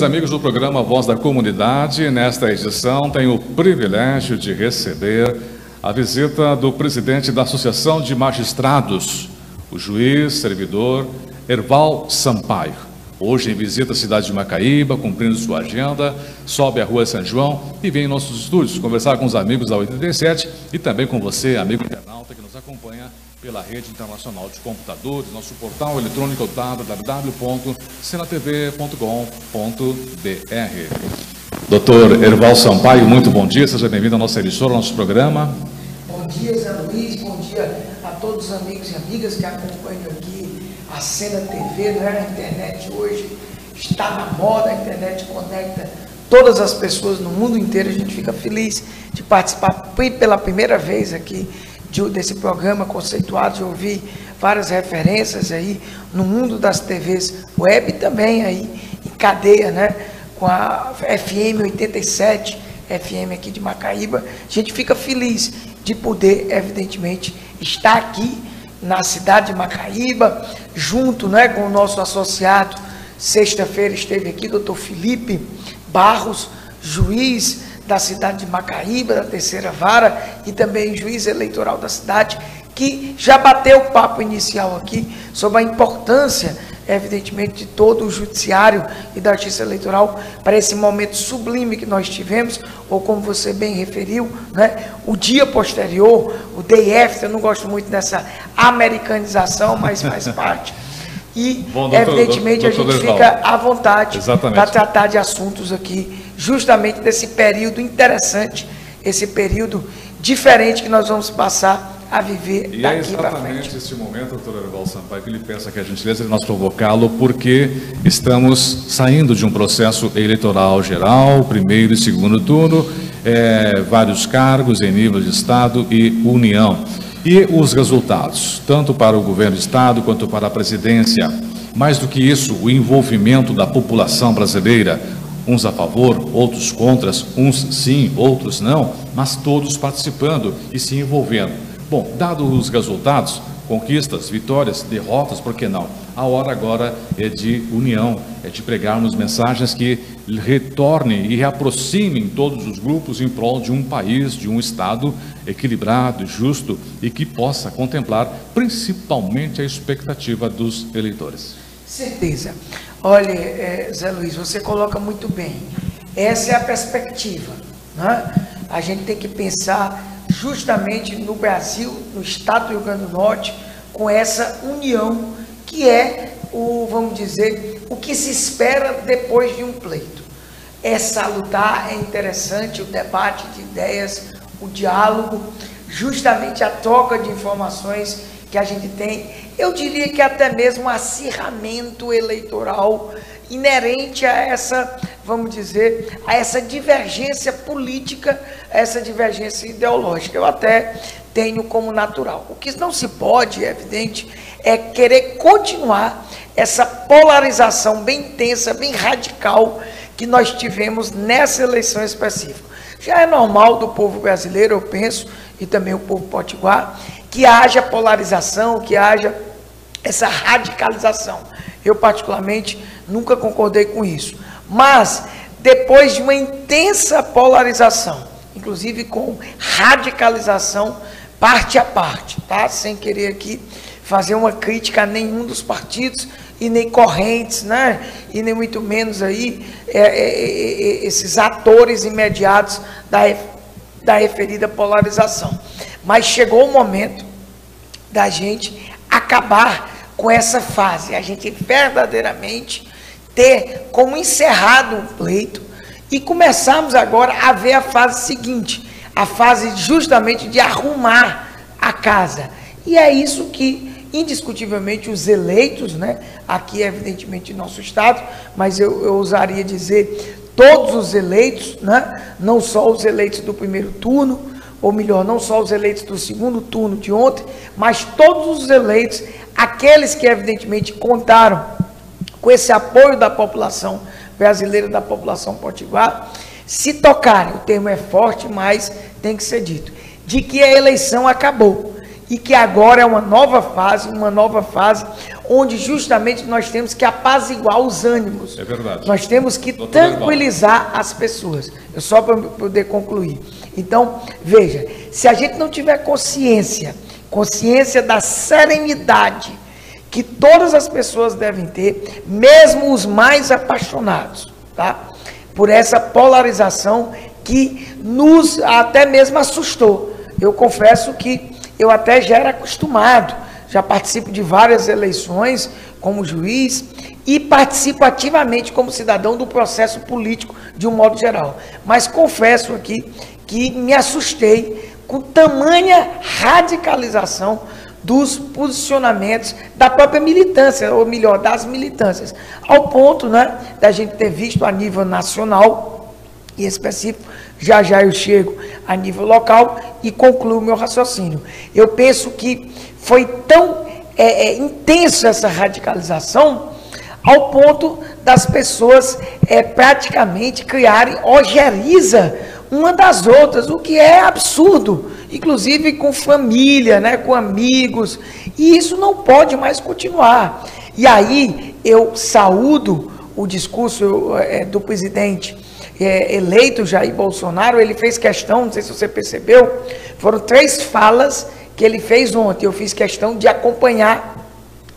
Amigos do programa Voz da Comunidade, nesta edição tenho o privilégio de receber a visita do presidente da Associação de Magistrados, o juiz, servidor Erval Sampaio. Hoje em visita à cidade de Macaíba, cumprindo sua agenda, sobe a Rua São João e vem em nossos estúdios conversar com os amigos da 87 e também com você, amigo internauta que nos acompanha pela rede internacional de computadores, nosso portal eletrônico www.senatv.com.br. Doutor Erval Sampaio, muito bom dia, seja bem-vindo à nossa emissora, ao nosso programa. Bom dia, Zé Luiz, bom dia a todos os amigos e amigas que acompanham aqui a Cena TV, né? A internet hoje está na moda, a internet conecta todas as pessoas no mundo inteiro. A gente fica feliz de participar pela primeira vez aqui desse programa conceituado, de ouvir várias referências aí no mundo das TVs web, também aí em cadeia, né, com a FM 87, FM aqui de Macaíba. A gente fica feliz de poder, evidentemente, estar aqui na cidade de Macaíba, junto, né, com o nosso associado. Sexta-feira esteve aqui doutor Felipe Barros, juiz da cidade de Macaíba, da terceira vara, e também juiz eleitoral da cidade, que já bateu o papo inicial aqui sobre a importância, evidentemente, de todo o judiciário e da justiça eleitoral para esse momento sublime que nós tivemos, ou como você bem referiu, né, o dia posterior, o day after. Eu não gosto muito dessa americanização, mas faz parte. E, bom, evidentemente, a gente fica à vontade para tratar de assuntos aqui, justamente desse período interessante, esse período diferente que nós vamos passar a viver daqui para frente. E é exatamente esse momento, doutor Erval Sampaio, que lhe peço aqui a gentileza de nós provocá-lo, porque estamos saindo de um processo eleitoral geral, primeiro e segundo turno, vários cargos em nível de Estado e União. E os resultados, tanto para o governo do Estado quanto para a presidência. Mais do que isso, o envolvimento da população brasileira, uns a favor, outros contra, uns sim, outros não, mas todos participando e se envolvendo. Bom, dados os resultados, conquistas, vitórias, derrotas, por que não? A hora agora é de união, é de pregarmos mensagens que retornem e reaproximem todos os grupos em prol de um país, de um Estado equilibrado, justo e que possa contemplar principalmente a expectativa dos eleitores. Certeza. Olha, Zé Luiz, você coloca muito bem. Essa é a perspectiva, né? A gente tem que pensar justamente no Brasil, no estado do Rio Grande do Norte, com essa união que é vamos dizer, o que se espera depois de um pleito. É salutar, é interessante o debate de ideias, o diálogo, justamente a troca de informações que a gente tem. Eu diria que até mesmo um acirramento eleitoral inerente a essa, vamos dizer, a essa divergência política, a essa divergência ideológica. Eu até tenho como natural. O que não se pode, é evidente, é querer continuar essa polarização bem intensa, bem radical que nós tivemos nessa eleição específica. Já é normal do povo brasileiro, eu penso, e também o povo potiguar, que haja polarização, que haja essa radicalização. Eu, particularmente, nunca concordei com isso. Mas, depois de uma intensa polarização, inclusive com radicalização parte a parte, tá? Sem querer aqui fazer uma crítica a nenhum dos partidos e nem correntes, né? E nem muito menos aí esses atores imediatos da referida polarização. Mas chegou o momento da gente acabar com essa fase, a gente verdadeiramente ter como encerrado um pleito e começarmos agora a ver a fase seguinte, a fase justamente de arrumar a casa. E é isso que, indiscutivelmente, os eleitos, né, aqui evidentemente em nosso estado, mas eu ousaria dizer todos os eleitos, né, não só os eleitos do primeiro turno, ou melhor, não só os eleitos do segundo turno de ontem, mas todos os eleitos, aqueles que evidentemente contaram com esse apoio da população brasileira, da população potiguar, se tocarem, o termo é forte, mas tem que ser dito, de que a eleição acabou e que agora é uma nova fase onde justamente nós temos que apaziguar os ânimos. É verdade. Nós temos que tranquilizar as pessoas. Eu só para poder concluir. Então, veja, se a gente não tiver consciência da serenidade que todas as pessoas devem ter, mesmo os mais apaixonados, tá? Por essa polarização que nos até mesmo assustou. Eu confesso que eu até já era acostumado, já participo de várias eleições como juiz e participo ativamente como cidadão do processo político de um modo geral. Mas confesso aqui que me assustei com tamanha radicalização dos posicionamentos da própria militância, ou melhor, das militâncias, ao ponto, né, da gente ter visto a nível nacional e específico, já eu chego a nível local e concluo o meu raciocínio. Eu penso que foi tão intenso essa radicalização, ao ponto das pessoas praticamente criarem ojeriza uma das outras, o que é absurdo, inclusive com família, né, com amigos, e isso não pode mais continuar. E aí eu saúdo o discurso do presidente eleito Jair Bolsonaro. Ele fez questão, não sei se você percebeu, foram 3 falas que ele fez ontem, eu fiz questão de acompanhar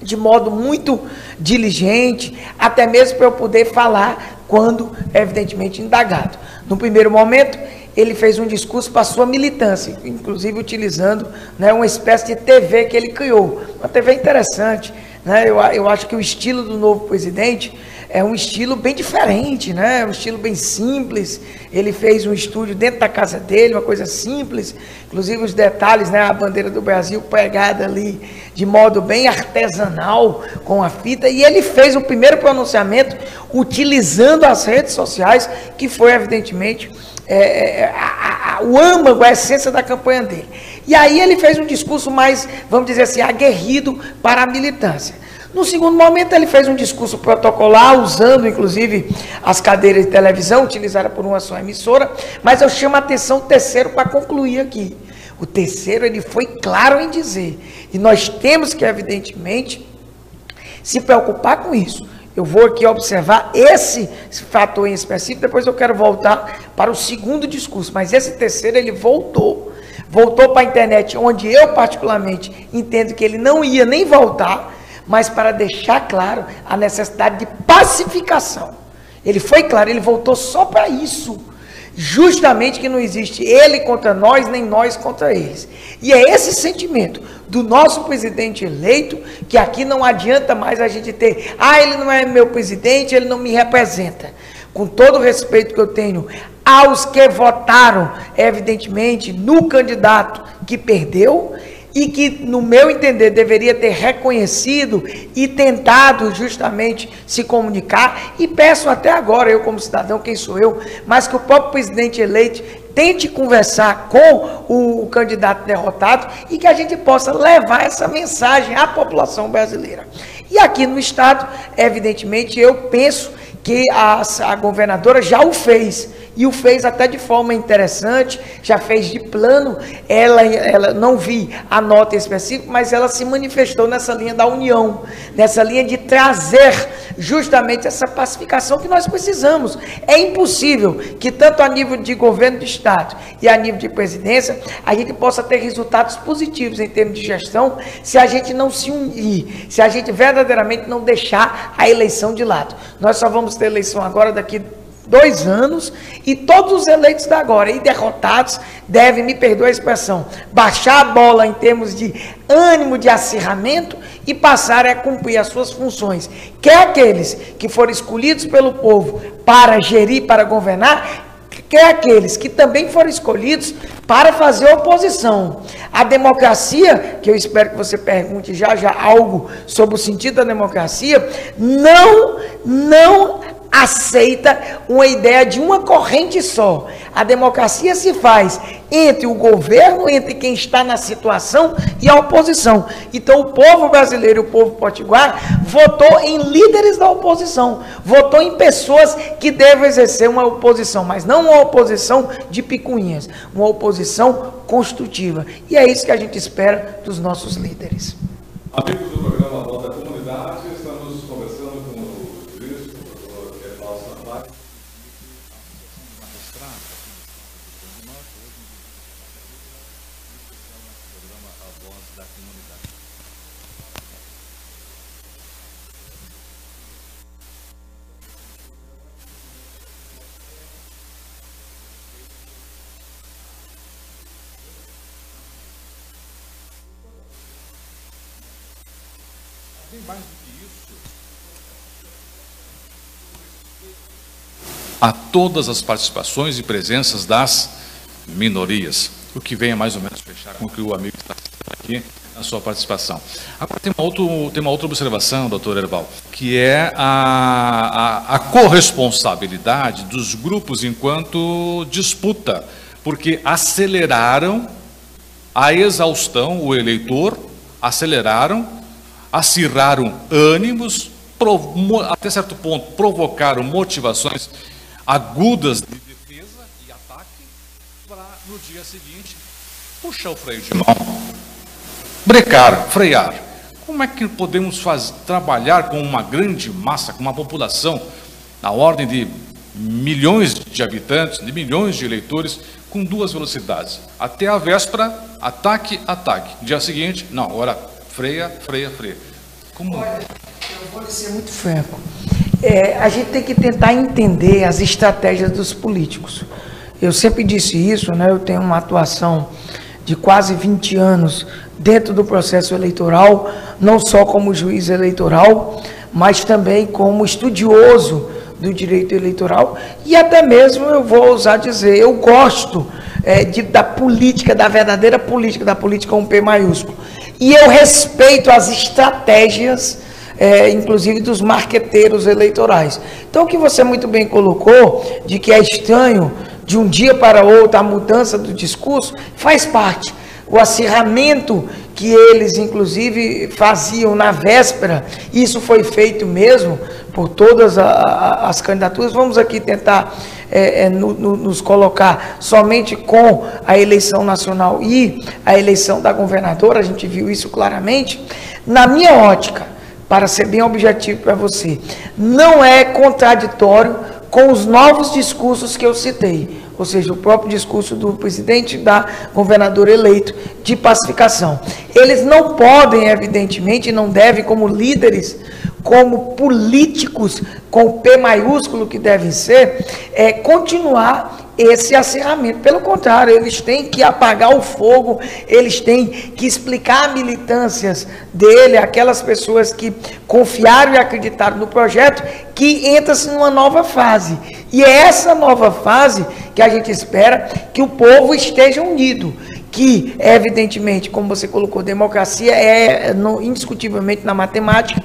de modo muito diligente, até mesmo para eu poder falar quando, evidentemente, indagado. No primeiro momento, ele fez um discurso para a sua militância, inclusive utilizando, né, uma espécie de TV que ele criou. Uma TV interessante, né? Eu acho que o estilo do novo presidente é um estilo bem diferente, né? Um estilo bem simples. Ele fez um estúdio dentro da casa dele, uma coisa simples, inclusive os detalhes, né? A bandeira do Brasil pregada ali de modo bem artesanal com a fita, e ele fez o primeiro pronunciamento utilizando as redes sociais, que foi evidentemente o âmago, a essência da campanha dele. E aí ele fez um discurso mais, vamos dizer assim, aguerrido para a militância. No segundo momento, ele fez um discurso protocolar, usando, inclusive, as cadeiras de televisão, utilizadas por uma só emissora, mas eu chamo a atenção o terceiro para concluir aqui. O terceiro, ele foi claro em dizer, e nós temos que, evidentemente, se preocupar com isso. Eu vou aqui observar esse fator em específico, depois eu quero voltar para o segundo discurso, mas esse terceiro, ele voltou para a internet, onde eu, particularmente, entendo que ele não ia nem voltar, mas para deixar claro a necessidade de pacificação. Ele foi claro, ele voltou só para isso, justamente que não existe ele contra nós, nem nós contra eles. E é esse sentimento do nosso presidente eleito, que aqui não adianta mais a gente ter, ele não é meu presidente, ele não me representa. Com todo o respeito que eu tenho aos que votaram, evidentemente, no candidato que perdeu, e que, no meu entender, deveria ter reconhecido e tentado justamente se comunicar, e peço até agora, eu como cidadão, quem sou eu, mas que o próprio presidente eleito tente conversar com o candidato derrotado e que a gente possa levar essa mensagem à população brasileira. E aqui no estado, evidentemente, eu penso que a governadora já o fez, e o fez até de forma interessante, já fez de plano. Ela não vi a nota específica, mas ela se manifestou nessa linha da união, nessa linha de trazer justamente essa pacificação que nós precisamos. É impossível que tanto a nível de governo do estado e a nível de presidência, a gente possa ter resultados positivos em termos de gestão, se a gente não se unir, se a gente verdadeiramente não deixar a eleição de lado. Nós só vamos ter eleição agora daqui 2 anos, e todos os eleitos da agora e derrotados devem, me perdoar a expressão, baixar a bola em termos de ânimo de acirramento e passarem a cumprir as suas funções. Quer aqueles que foram escolhidos pelo povo para gerir, para governar, quer aqueles que também foram escolhidos para fazer oposição. A democracia, que eu espero que você pergunte já algo sobre o sentido da democracia, não aceita uma ideia de uma corrente só. A democracia se faz entre o governo, entre quem está na situação e a oposição. Então o povo brasileiro e o povo potiguar votou em líderes da oposição, votou em pessoas que devem exercer uma oposição, mas não uma oposição de picuinhas, uma oposição construtiva. E é isso que a gente espera dos nossos líderes. Amigos do programa Voz da Comunidade. mais do que isso, a todas as participações e presenças das minorias, o que vem a mais ou menos fechar com o que o amigo está citando aqui na sua participação. Agora tem uma outra observação, doutor Herbal, que é a corresponsabilidade dos grupos enquanto disputa, porque aceleraram a exaustão, o eleitor, acirraram ânimos, até certo ponto provocaram motivações agudas de defesa e ataque, para no dia seguinte puxar o freio de mão, brecar, frear. Como é que podemos trabalhar com uma grande massa, com uma população na ordem de milhões de habitantes, de milhões de eleitores, com duas velocidades? Até a véspera, ataque, ataque. Dia seguinte, não, agora freia, freia, freia. Como? Olha, eu vou ser muito franco. A gente tem que tentar entender as estratégias dos políticos. Eu sempre disse isso, né? Eu tenho uma atuação de quase 20 anos dentro do processo eleitoral, não só como juiz eleitoral, mas também como estudioso do direito eleitoral, e até mesmo, eu vou ousar dizer, eu gosto da política, da verdadeira política, da política com P maiúsculo. E eu respeito as estratégias, inclusive dos marqueteiros eleitorais. Então, o que você muito bem colocou, de que é estranho, de um dia para outro, a mudança do discurso, faz parte. O acirramento que eles, inclusive, faziam na véspera, isso foi feito mesmo por todas as candidaturas. Vamos aqui tentar nos colocar somente com a eleição nacional e a eleição da governadora, a gente viu isso claramente. Na minha ótica, para ser bem objetivo para você, não é contraditório com os novos discursos que eu citei, ou seja, o próprio discurso do presidente e da governadora eleito de pacificação. Eles não podem, evidentemente, não devem, como líderes, como políticos, com o P maiúsculo que devem ser, continuar esse acirramento. Pelo contrário, eles têm que apagar o fogo, eles têm que explicar militâncias dele, aquelas pessoas que confiaram e acreditaram no projeto, que entra-se numa nova fase. E é essa nova fase que a gente espera que o povo esteja unido, que, evidentemente, como você colocou, democracia indiscutivelmente na matemática,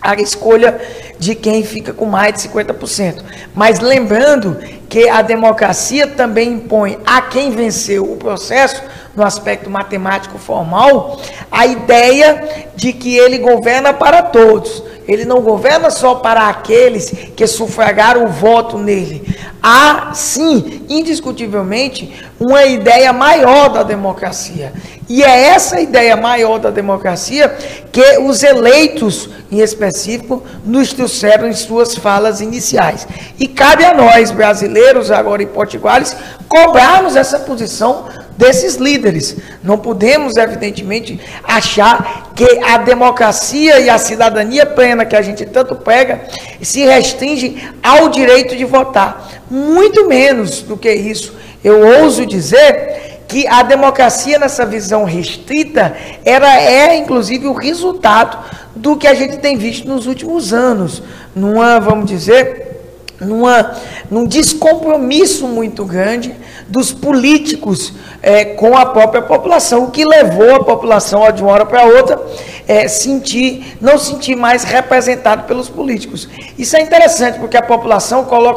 a escolha de quem fica com mais de 50%. Mas lembrando que a democracia também impõe a quem venceu o processo, no aspecto matemático formal, a ideia de que ele governa para todos. Ele não governa só para aqueles que sufragaram o voto nele. Há, sim, indiscutivelmente, uma ideia maior da democracia. E é essa ideia maior da democracia que os eleitos, em específico, nos trouxeram em suas falas iniciais. E cabe a nós, brasileiros, agora e potiguares, cobrarmos essa posição desses líderes. Não podemos, evidentemente, achar que a democracia e a cidadania plena que a gente tanto prega se restringe ao direito de votar. Muito menos do que isso. Eu ouso dizer que a democracia, nessa visão restrita, é inclusive o resultado do que a gente tem visto nos últimos anos, vamos dizer, num descompromisso muito grande dos políticos com a própria população, o que levou a população, de uma hora para outra, não sentir mais representado pelos políticos. Isso é interessante, porque a população coloca